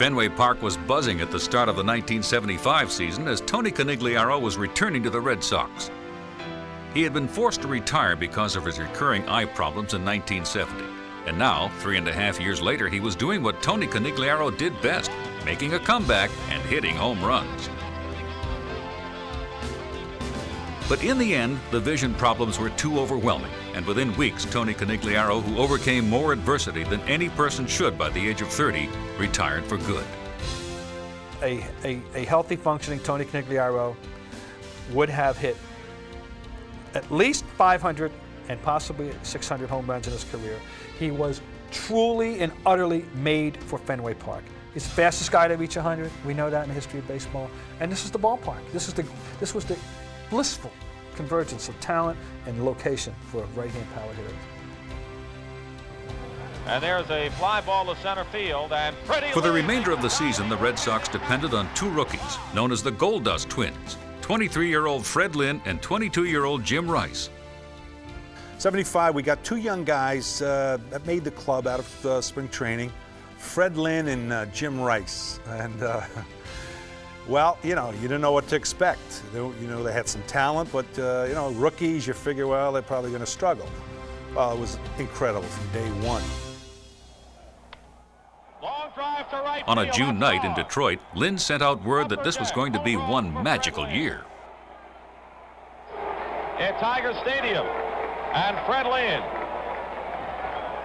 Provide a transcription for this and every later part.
Fenway Park was buzzing at the start of the 1975 season as Tony Conigliaro was returning to the Red Sox. He had been forced to retire because of his recurring eye problems in 1970. And now, 3.5 years later, he was doing what Tony Conigliaro did best, making a comeback and hitting home runs. But in the end, the vision problems were too overwhelming, and within weeks, Tony Conigliaro, who overcame more adversity than any person should by the age of 30, retired for good. A healthy, functioning Tony Conigliaro would have hit at least 500 and possibly 600 home runs in his career. He was truly and utterly made for Fenway Park. He's the fastest guy to reach 100. We know that in the history of baseball. And this is the ballpark. This was the blissful convergence of talent and location for right-hand power hitters. And there's a fly ball to center field, and for the remainder of the season, the Red Sox depended on two rookies, known as the Gold Dust Twins, 23-year-old Fred Lynn and 22-year-old Jim Rice. 75, we got two young guys that made the club out of spring training, Fred Lynn and Jim Rice. And well, you know, you didn't know what to expect. You know, they had some talent, but you know, rookies, you figure, well, they're probably going to struggle. Well, it was incredible from day one. On a June night in Detroit, Lynn sent out word that this was going to be one magical year. At Tiger Stadium, and Fred Lynn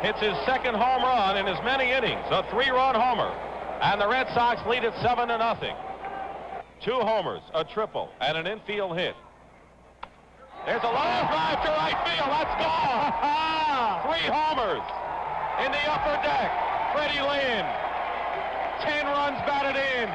hits his second home run in as many innings, a 3-run homer, and the Red Sox lead it 7-0. 2 homers, a triple, and an infield hit. There's a long drive to right field. That's gone. 3 homers in the upper deck. Freddie Lynn, 10 runs batted in.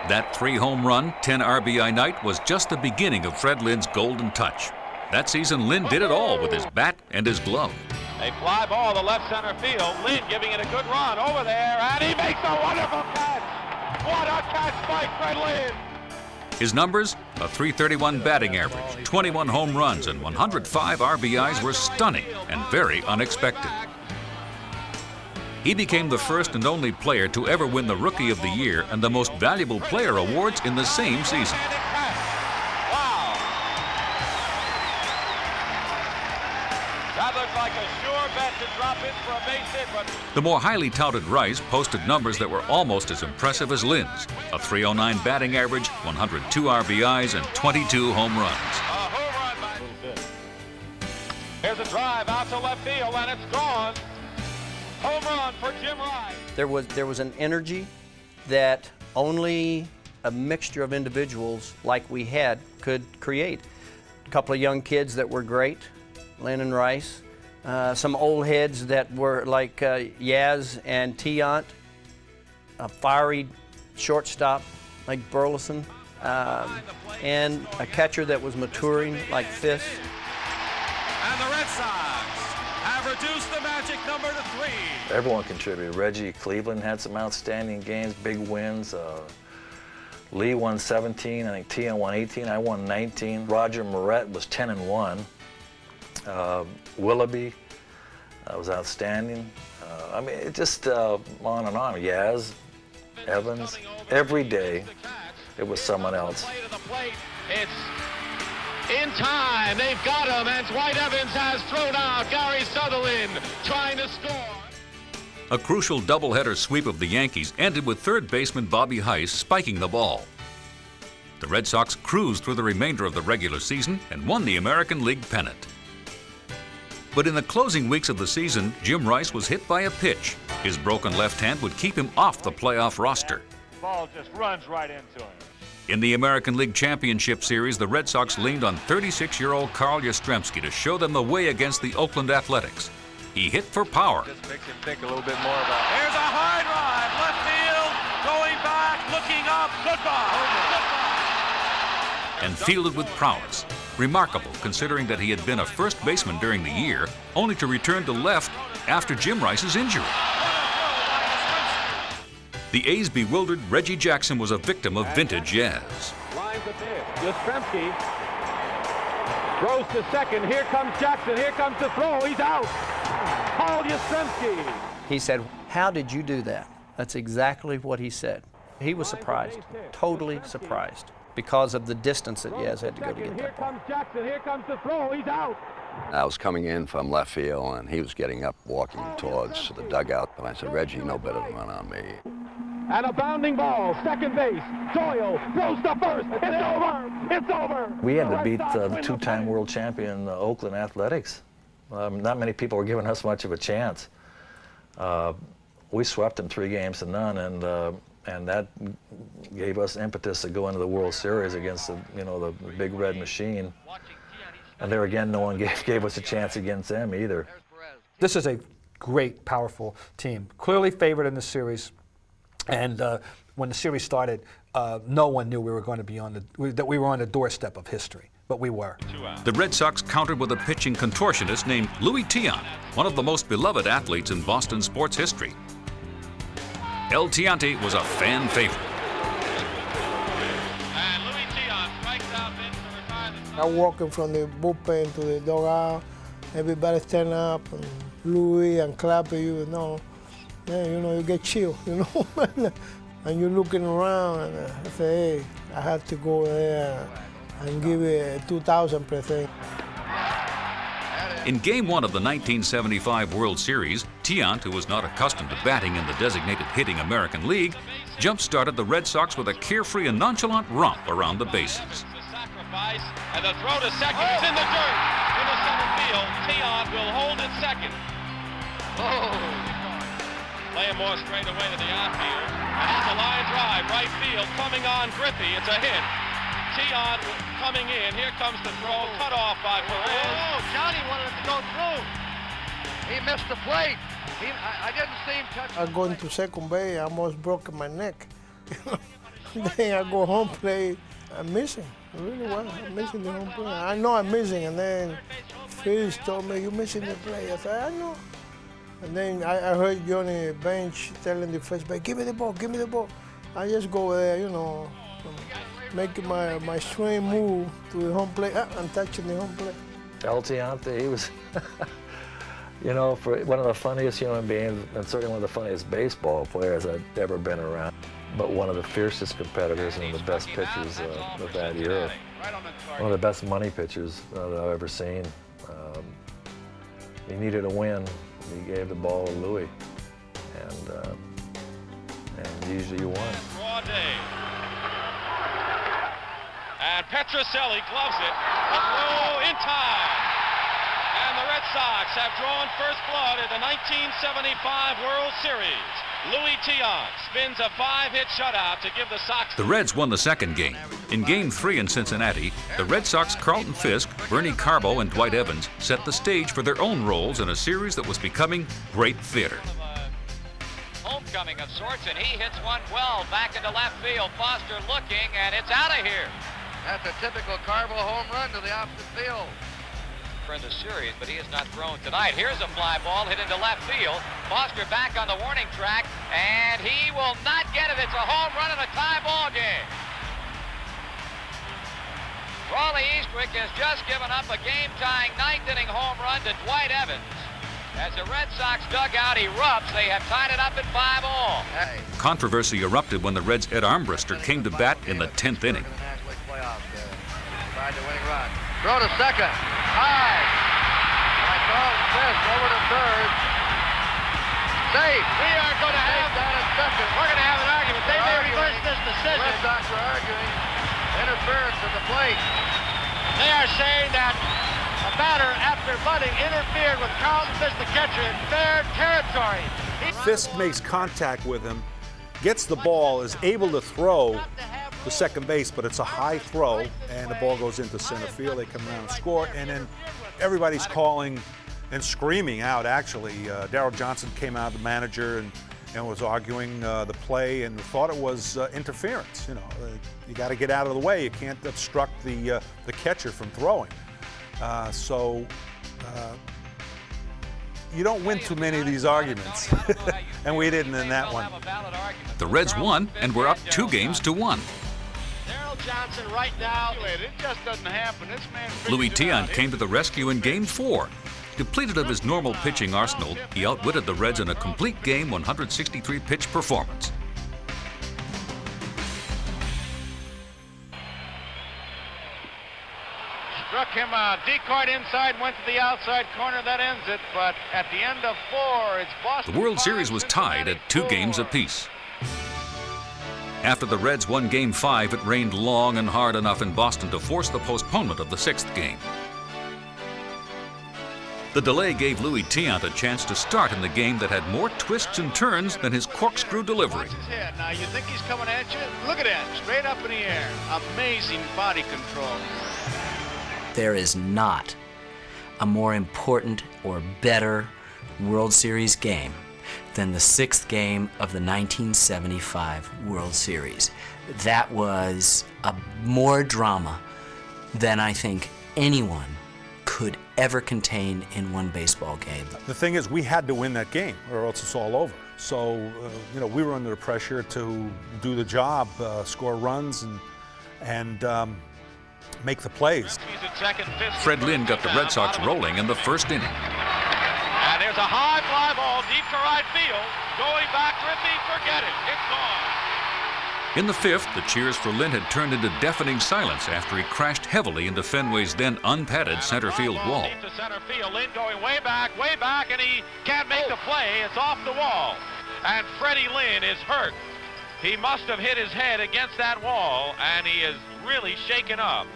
That 3-home run, 10 RBI night was just the beginning of Fred Lynn's golden touch. That season, Lynn did it all with his bat and his glove. A fly ball to left center field. Lynn giving it a good run over there, and he makes a wonderful catch. What a catch by Fred Lynn. His numbers, a .331 batting average, 21 home runs, and 105 RBIs were stunning and very unexpected. He became the first and only player to ever win the Rookie of the Year and the Most Valuable Player awards in the same season. Wow. That looked like a sure bet to drop in for a base hit, but the more highly touted Rice posted numbers that were almost as impressive as Lynn's, a .309 batting average, 102 RBIs, and 22 home runs. A home run by... Here's a drive out to left field, and it's gone. Home run for Jim Rice. There was an energy that only a mixture of individuals like we had could create. A couple of young kids that were great, Lynn and Rice. Some old heads that were like Yaz and Tiant. A fiery shortstop like Burleson. And a catcher that was maturing like Fisk. And the Red Sox have reduced the magic number to 3. Everyone contributed. Reggie Cleveland had some outstanding games, big wins. Lee won 17, I think Tian won 18, I won 19. Roger Moret was 10-1. Willoughby was outstanding. I mean, it just on and on. Yaz, Evans, every day it was someone else. It's in time. They've got him, and Dwight Evans has thrown out Gary Sutherland trying to score. A crucial doubleheader sweep of the Yankees ended with third baseman Bobby Heiss spiking the ball. The Red Sox cruised through the remainder of the regular season and won the American League pennant. But in the closing weeks of the season, Jim Rice was hit by a pitch. His broken left hand would keep him off the playoff roster. The ball just runs right into him. In the American League Championship Series, the Red Sox leaned on 36-year-old Carl Yastrzemski to show them the way against the Oakland Athletics. He hit for power. Just makes him think a little bit more about it. There's a high drive, left field, going back, looking up, goodbye. And fielded with prowess. Remarkable, considering that he had been a first baseman during the year, only to return to left after Jim Rice's injury. The A's bewildered Reggie Jackson was a victim of vintage Yaz. Lines a bit. Yastrzemski throws to second. Here comes Jackson. Here comes the throw. He's out. Paul Yastrzemski. He said, "How did you do that?" That's exactly what he said. He was surprised, totally surprised, because of the distance that Yaz had to go to get that ball. Here comes Jackson, here comes the throw, he's out. I was coming in from left field, and he was getting up, walking towards the dugout. And I said, Reggie, you know better than run on me. And a bounding ball, second base. Doyle throws to first. It's over. It's over. We had to beat the two-time world champion Oakland Athletics. Not many people were giving us much of a chance. We swept them 3-0, and that gave us impetus to go into the World Series against the big red machine. And there again, no one gave us a chance against them either. This is a great, powerful team. Clearly favored in the series. And when the series started, no one knew we were going to be that we were on the doorstep of history, but we were. The Red Sox countered with a pitching contortionist named Louis Tiant, one of the most beloved athletes in Boston sports history. El Tiante was a fan favorite. And Louis Tiant strikes out Vince to retire the I'm walking from the bullpen to the dugout. Everybody stand up, and Louis and clap at you. Man, you get chill, and you're looking around, and I say, hey, I have to go there and give it 2,000%. In Game 1 of the 1975 World Series, Tiant, who was not accustomed to batting in the designated hitting American League, jump-started the Red Sox with a carefree and nonchalant romp around the bases. sacrifice, and the throw to second is in the dirt. Into center field, Tiant will hold it second. Playing more straight away to the outfield. And it's a line drive, right field, coming on Griffey. It's a hit. Tiant coming in. Here comes the throw, cut off by Perez. Oh, Johnny wanted it to go through. He missed the plate. I didn't see him touch. I go into second base, I almost broke my neck. Then I go home play, I'm missing. Really well, I'm missing the home play. I know I'm missing, and then Phil told me, you're missing the play. I said, I know. And then I heard Johnny bench telling the first base, give me the ball, give me the ball. I just go there, making my swing move to the home plate and touching the home plate. El Tiante, he was, for one of the funniest human beings, and certainly one of the funniest baseball players I've ever been around, but one of the fiercest competitors and the best pitchers of that era. One of the best money pitchers that I've ever seen. He needed a win. He gave the ball to Louis, and usually you won. Raw day. And Petrocelli gloves it. A throw in time. And the Red Sox have drawn first blood in the 1975 World Series. Louis Tiant spins a 5-hit shutout to give the Sox... The Reds won the second game. In Game 3 in Cincinnati, the Red Sox' Carlton Fisk, Bernie Carbo, and Dwight Evans set the stage for their own roles in a series that was becoming great theater. Homecoming of sorts, and he hits one well back into left field. Foster looking, and it's out of here. That's a typical Carbo home run to the opposite field. In the series, but he has not thrown tonight. Here's a fly ball hit into left field. Foster back on the warning track, and he will not get it. It's a home run in a tie ball game. Raleigh Eastwick has just given up a game-tying ninth-inning home run to Dwight Evans. As the Red Sox dugout erupts, they have tied it up at 5-all. Hey. Controversy erupted when the Reds' Ed Armbruster came to bat in the 10th inning. Tried the winning run. Throw to second. High. By Carlton Fisk over to third. Safe. We are going to have down at second. We're going to have an argument. They may reverse this decision. Red Sox are arguing interference at the plate. They are saying that a batter, after bunting, interfered with Carlton Fisk, the catcher, in fair territory. Fisk makes contact with him, gets the ball, is able to throw to second base, but it's a high throw, and the ball goes into center field. They come around and score, and then everybody's calling and screaming out, actually. Darryl Johnson came out, the manager, and was arguing the play and thought it was interference. You got to get out of the way. You can't obstruct the catcher from throwing. You don't win too many of these arguments, and we didn't in that one. The Reds won and were up 2-1. Johnson right now. It just doesn't happen. This man Louis Tiant came to the rescue in Game 4. Depleted of his normal pitching arsenal, he outwitted the Reds in a complete game 163-pitch performance. Struck him decoyed inside, went to the outside corner. That ends it. But at the end of 4, it's Boston. The World 5, Series was tied at 2 games apiece. After the Reds won Game 5, it rained long and hard enough in Boston to force the postponement of the 6th game. The delay gave Louis Tiant a chance to start in the game that had more twists and turns than his corkscrew delivery. Watch his head. Now, you think he's coming at you? Look at that, straight up in the air. Amazing body control. There is not a more important or better World Series game than the 6th game of the 1975 World Series. That was more drama than I think anyone could ever contain in one baseball game. The thing is, we had to win that game or else it's all over. So, you know, we were under the pressure to do the job, score runs and make the plays. Fred Lynn got the Red Sox rolling in the 1st inning. And there's a high fly ball deep to right field. Going back, Griffey, forget it. It's gone. In the 5th, the cheers for Lynn had turned into deafening silence after he crashed heavily into Fenway's then unpadded center field wall. Deep to center field. Lynn going way back, and he can't make the play. It's off the wall. And Freddie Lynn is hurt. He must have hit his head against that wall, and he is really shaken up.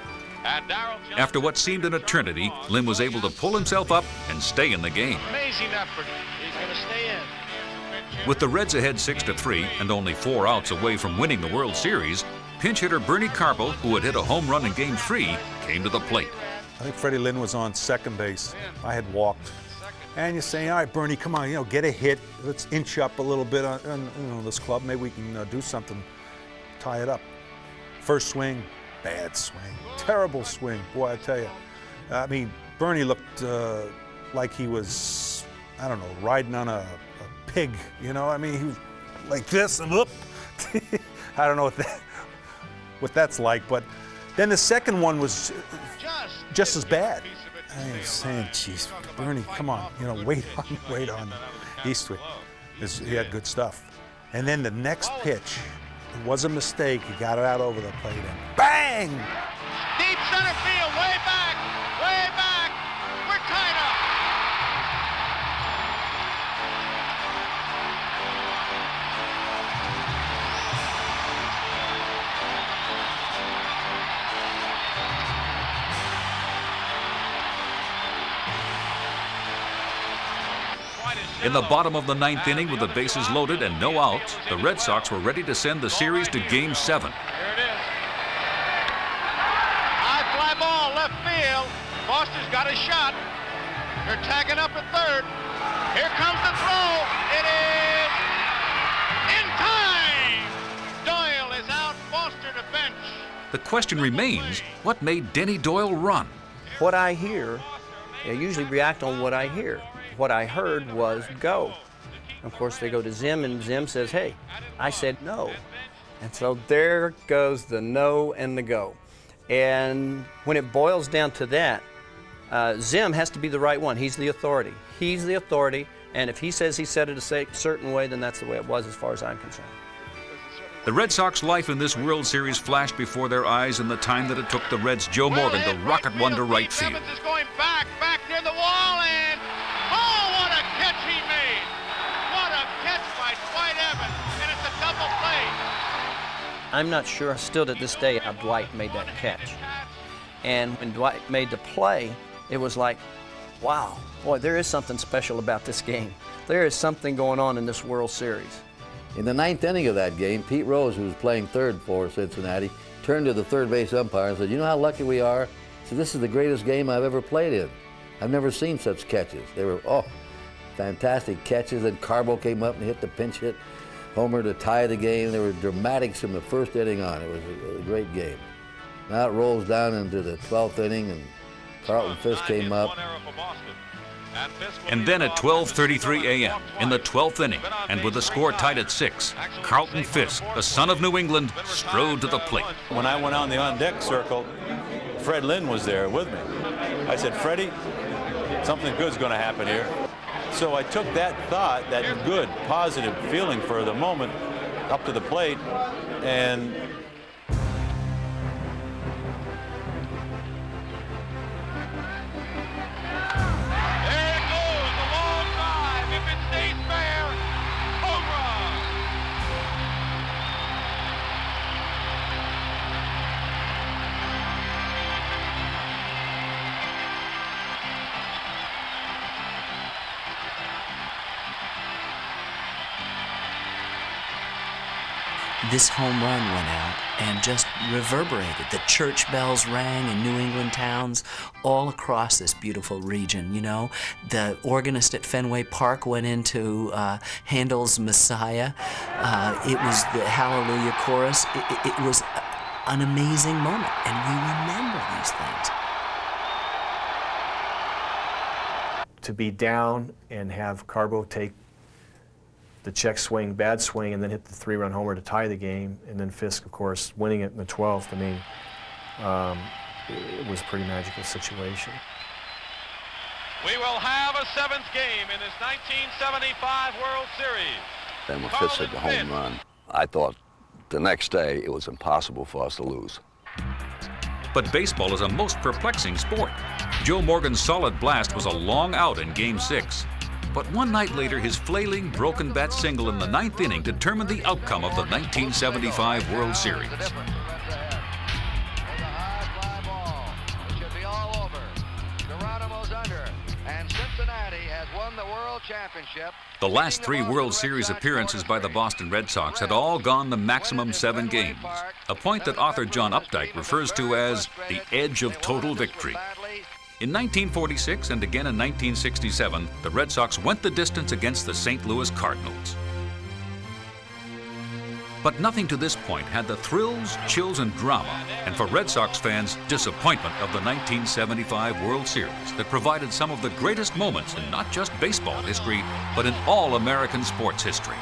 After what seemed an eternity, Lynn was able to pull himself up and stay in the game. Amazing effort. He's going to stay in. With the Reds ahead 6-3 and only 4 outs away from winning the World Series, pinch hitter Bernie Carpel, who had hit a home run in Game 3, came to the plate. I think Freddie Lynn was on second base. I had walked. And you're saying, all right, Bernie, come on, you know, get a hit. Let's inch up a little bit on this club. Maybe we can do something, tie it up. First swing, bad swing, terrible swing. Boy, I tell you. I mean, Bernie looked like he was, I don't know, riding on a pig, you know? I mean, he was like this and whoop. I don't know what that's like, but then the second one was just as bad. I was saying, geez, Bernie, come on, you know, wait on Eastwood. He had good stuff. And then the next pitch, it was a mistake. He got it out over the plate and bang! Deep center field, way back, we're tied up. In the bottom of the 9th inning with the bases loaded and no outs, the Red Sox were ready to send the series to Game 7. Here it is. High fly ball, left field. Foster's got a shot. They're tagging up at third. Here comes the throw. It is in time. Doyle is out. Foster to bench. The question remains, what made Denny Doyle run? What I hear, I usually react on what I hear. What I heard was go. Of course, they go to Zim, and Zim says, hey, I said no. And so there goes the no and the go. And when it boils down to that, Zim has to be the right one. He's the authority. He's the authority, and if he says he said it a certain way, then that's the way it was as far as I'm concerned. The Red Sox life in this World Series flashed before their eyes in the time that it took the Reds' Joe Morgan to rocket one to right field. Evans is going back near the wall, and oh, what a catch he made! What a catch by Dwight Evans, and it's a double play. I'm not sure still to this day how Dwight made that catch. And when Dwight made the play, it was like, wow, boy, there is something special about this game. There is something going on in this World Series. In the 9th inning of that game, Pete Rose, who was playing third for Cincinnati, turned to the third base umpire and said, you know how lucky we are? He said, this is the greatest game I've ever played in. I've never seen such catches. They were, fantastic catches. Then Carbo came up and hit the pinch hit homer to tie the game. There were dramatics from the first inning on. It was a great game. Now it rolls down into the 12th inning, and Carlton Fisk came up. And then at 12:33 a.m., in the 12th inning, and with the score tied at 6, Carlton Fisk, the son of New England, strode to the plate. When I went on the on-deck circle, Fred Lynn was there with me. I said, Freddie, something good's going to happen here. So I took that thought, that good, positive feeling for the moment, up to the plate, and this home run went out and just reverberated. The church bells rang in New England towns all across this beautiful region, you know. The organist at Fenway Park went into Handel's Messiah. It was the Hallelujah chorus. It was an amazing moment, and we remember these things. To be down and have Carbo take the check swing, bad swing, and then hit the 3-run homer to tie the game, and then Fisk, of course, winning it in the 12th. I mean, it was a pretty magical situation. We will have a 7th game in this 1975 World Series. Then when Fisk hit the home run, I thought the next day it was impossible for us to lose. But baseball is a most perplexing sport. Joe Morgan's solid blast was a long out in Game 6. But one night later, his flailing, broken bat single in the 9th inning determined the outcome of the 1975 World Series. The last 3 World Series appearances by the Boston Red Sox had all gone the maximum 7 games, a point that author John Updike refers to as the edge of total victory. In 1946 and again in 1967, the Red Sox went the distance against the St. Louis Cardinals. But nothing to this point had the thrills, chills, and drama, and for Red Sox fans, disappointment of the 1975 World Series that provided some of the greatest moments in not just baseball history, but in all American sports history.